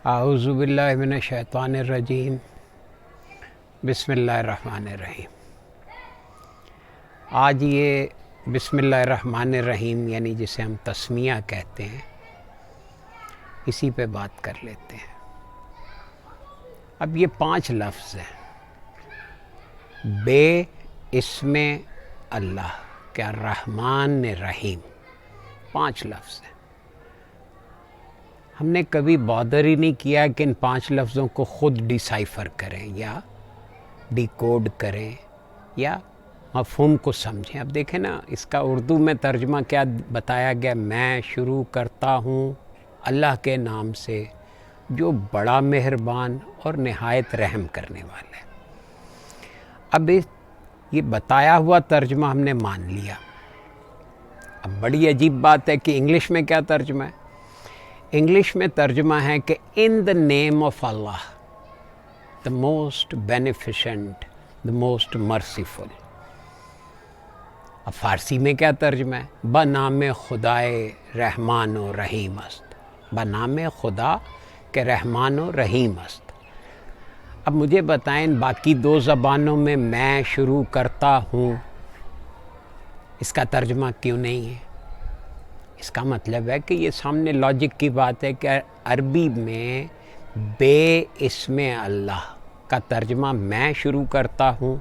اعوذ باللہ من الشیطان الرجیم بسم اللہ الرحمن الرحیم۔ آج یہ بسم اللہ الرحمن الرحیم یعنی جسے ہم تسمیہ کہتے ہیں، اسی پہ بات کر لیتے ہیں۔ اب یہ 5 لفظ ہیں، بے اسم اللہ کیا رحمان رحیم، 5 لفظ ہیں۔ ہم نے کبھی بادر ہی نہیں کیا کہ ان 5 لفظوں کو خود ڈیسائفر کریں یا ڈیکوڈ کریں یا مفہوم کو سمجھیں۔ اب دیکھیں نا، اس کا اردو میں ترجمہ کیا بتایا گیا، میں شروع کرتا ہوں اللہ کے نام سے جو بڑا مہربان اور نہایت رحم کرنے والا ہے۔ اب یہ بتایا ہوا ترجمہ ہم نے مان لیا۔ اب بڑی عجیب بات ہے کہ انگلش میں کیا ترجمہ ہے؟ انگلش میں ترجمہ ہے کہ in the name of Allah the most beneficent the most merciful. اب فارسی میں کیا ترجمہ ہے؟ بنام خدائے رحمان و رحیم است، بنام خدا کہ رحمان و رحیم است۔ اب مجھے بتائیں باقی 2 زبانوں میں شروع کرتا ہوں، اس کا ترجمہ کیوں نہیں ہے؟ اس کا مطلب ہے کہ یہ سامنے لاجک کی بات ہے کہ عربی میں بے اسم اللہ کا ترجمہ میں شروع کرتا ہوں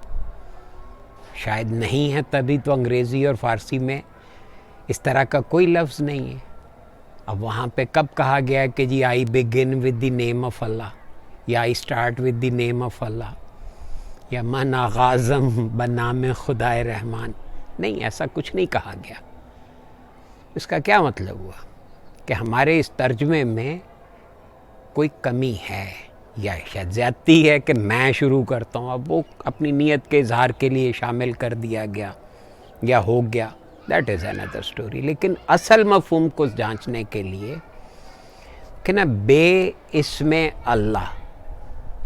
شاید نہیں ہے، تبھی تو انگریزی اور فارسی میں اس طرح کا کوئی لفظ نہیں ہے۔ اب وہاں پہ کب کہا گیا ہے کہ جی آئی begin with the name of Allah, یا I start with the name of Allah, یا من آغازم بنام خدائے رحمان؟ نہیں، ایسا کچھ نہیں کہا گیا۔ اس کا کیا مطلب ہوا کہ ہمارے اس ترجمے میں کوئی کمی ہے یا شاید زیادتی ہے کہ میں شروع کرتا ہوں، اب وہ اپنی نیت کے اظہار کے لیے شامل کر دیا گیا یا ہو گیا، دیٹ از another story۔ لیکن اصل مفہوم کو جانچنے کے لیے کہ نا بے اسم اللہ،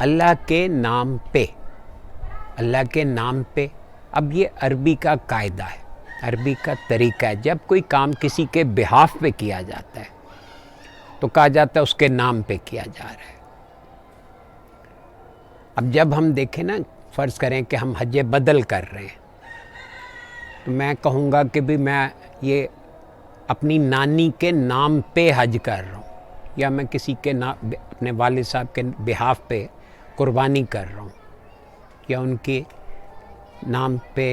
اللہ کے نام پہ، اللہ کے نام پہ۔ اب یہ عربی کا قاعدہ ہے، عربی کا طریقہ ہے، جب کوئی کام کسی کے بہاف پہ کیا جاتا ہے تو کہا جاتا ہے اس کے نام پہ کیا جا رہا ہے۔ اب جب ہم دیکھیں نا، فرض کریں کہ ہم حج بدل کر رہے ہیں، تو میں کہوں گا کہ بھی میں یہ اپنی نانی کے نام پہ حج کر رہا ہوں، یا میں کسی کے اپنے والد صاحب کے بہاف پہ قربانی کر رہا ہوں، یا ان کے نام پہ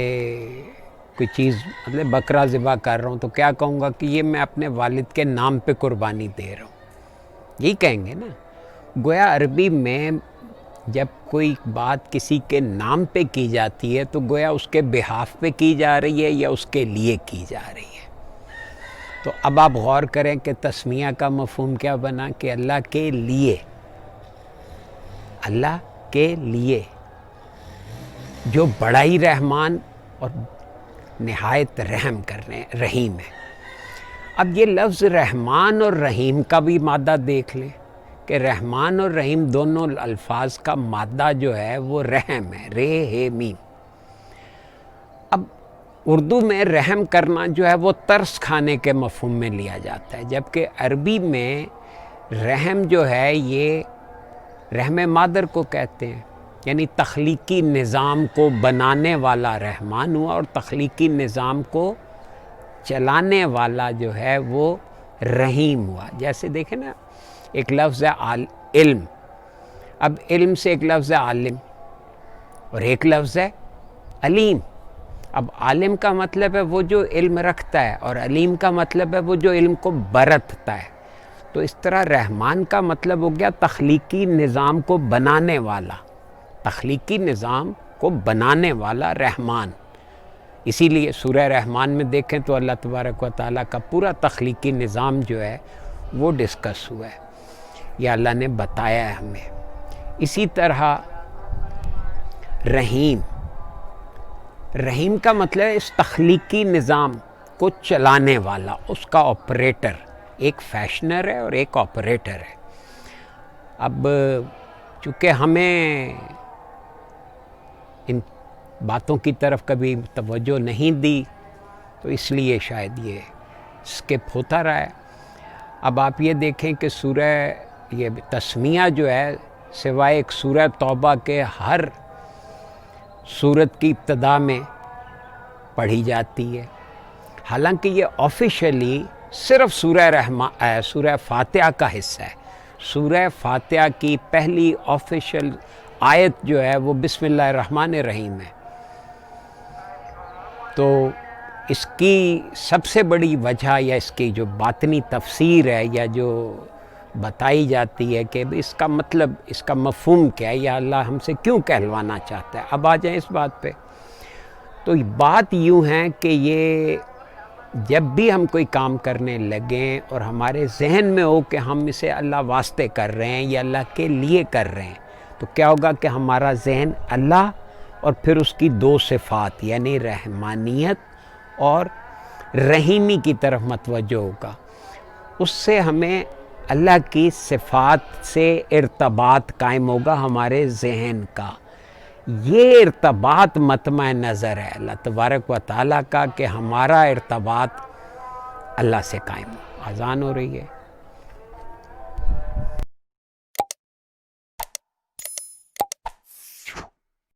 کوئی چیز مطلب بکرا ذبح کر رہا ہوں، تو کیا کہوں گا کہ یہ میں اپنے والد کے نام پہ قربانی دے رہا ہوں، یہی کہیں گے نا۔ گویا عربی میں جب کوئی بات کسی کے نام پہ کی جاتی ہے تو گویا اس کے بہاف پہ کی جا رہی ہے یا اس کے لیے کی جا رہی ہے۔ تو اب آپ غور کریں کہ تسمیہ کا مفہوم کیا بنا کہ اللہ کے لیے، اللہ کے لیے جو بڑا ہی رحمان اور نہایت رحم کرنے رحیم ہے۔ اب یہ لفظ رحمان اور رحیم کا بھی مادہ دیکھ لیں کہ رحمان اور رحیم دونوں الفاظ کا مادہ جو ہے وہ رحم ہے، رے ہے میم۔ اب اردو میں رحم کرنا جو ہے وہ ترس کھانے کے مفہوم میں لیا جاتا ہے، جبکہ عربی میں رحم جو ہے یہ رحم مادر کو کہتے ہیں، یعنی تخلیقی نظام کو بنانے والا رحمان ہوا اور تخلیقی نظام کو چلانے والا جو ہے وہ رحیم ہوا۔ جیسے دیکھیں نا، ایک لفظ ہے علم، اب علم سے ایک لفظ ہے عالم اور ایک لفظ ہے علیم۔ اب عالم کا مطلب ہے وہ جو علم رکھتا ہے، اور علیم کا مطلب ہے وہ جو علم کو برتتا ہے۔ تو اس طرح رحمان کا مطلب ہو گیا تخلیقی نظام کو بنانے والا، تخلیقی نظام کو بنانے والا رحمان۔ اسی لیے سورہ رحمان میں دیکھیں تو اللہ تبارک و تعالیٰ کا پورا تخلیقی نظام جو ہے وہ ڈسکس ہوا ہے، یا اللہ نے بتایا ہے ہمیں۔ اسی طرح رحیم، رحیم کا مطلب ہے اس تخلیقی نظام کو چلانے والا، اس کا آپریٹر، ایک فیشنر ہے اور ایک آپریٹر ہے۔ اب چونکہ ہمیں ان باتوں کی طرف کبھی توجہ نہیں دی تو اس لیے شاید یہ سکپ ہوتا رہا ہے۔ اب آپ یہ دیکھیں کہ سورہ یہ تسمیہ جو ہے سوائے ایک سورہ توبہ کے ہر سورت کی ابتدا میں پڑھی جاتی ہے، حالانکہ یہ آفیشلی صرف سورہ فاتحہ کا حصہ ہے۔ سورہ فاتحہ کی پہلی آفیشل آیت جو ہے وہ بسم اللہ الرحمن الرحیم ہے۔ تو اس کی سب سے بڑی وجہ یا اس کی جو باطنی تفسیر ہے یا جو بتائی جاتی ہے کہ اس کا مطلب، اس کا مفہوم کیا ہے، یا اللہ ہم سے کیوں کہلوانا چاہتا ہے۔ اب آ جائیں اس بات پہ۔ تو بات یوں ہے کہ یہ جب بھی ہم کوئی کام کرنے لگیں اور ہمارے ذہن میں ہو کہ ہم اسے اللہ واسطے کر رہے ہیں یا اللہ کے لیے کر رہے ہیں، تو کیا ہوگا کہ ہمارا ذہن اللہ اور پھر اس کی دو صفات یعنی رحمانیت اور رحیمی کی طرف متوجہ ہوگا۔ اس سے ہمیں اللہ کی صفات سے ارتباط قائم ہوگا ہمارے ذہن کا۔ یہ ارتباط مطمع نظر ہے اللہ تبارک و تعالیٰ کا کہ ہمارا ارتباط اللہ سے قائم ہو۔ اذان ہو رہی ہے۔